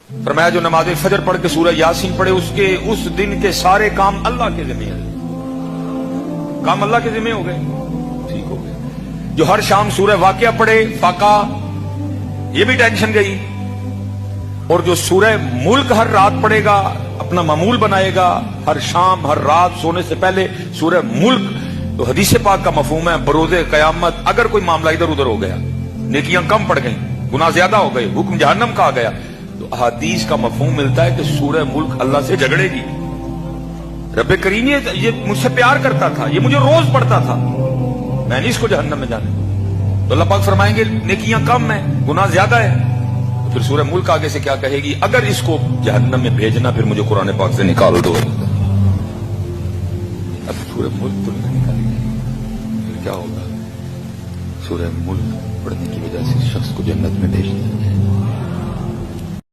फरमाया जो नमाज फजर पढ़ के सूरह यासीन पढ़े उसके उस दिन के सारे काम अल्लाह के जिम्मे है, काम अल्लाह के जिम्मे हो गए, ठीक हो गए। जो हर शाम सूरह वाक़िया पढ़े फाका, ये भी टेंशन गई। और जो सूरह मुल्क हर रात पढ़ेगा, अपना मामूल बनाएगा, हर शाम हर रात सोने से पहले सूरह मुल्क, तो हदीस पाक का मफहूम है बरोज़े क़यामत अगर कोई मामला इधर उधर हो गया, नेकियां कम पड़ गई, गुनाह ज्यादा हो गए, हुक्म जहन्नम का आ गया, तो हदीस का मफहूम मिलता है कि सूरह मुल्क अल्लाह से झगड़ेगी। रब्बे करीम ये मुझसे प्यार करता था, ये मुझे रोज पढ़ता था, मैं नहीं इसको जहन्नम में जाने। तो अल्लाह पाक फरमाएंगे नेकियां कम है, गुनाह ज्यादा है, तो फिर सूरह मुल्क आगे से क्या कहेगी, अगर इसको जहन्नम में भेजना फिर मुझे कुरान पाक से निकाल दो। अब सूरह मुल्क तो नहीं निकालेगी, फिर क्या होगा? सूरह मुल्क पढ़ने की वजह से शख्स को जन्नत में भेज दिया जाए।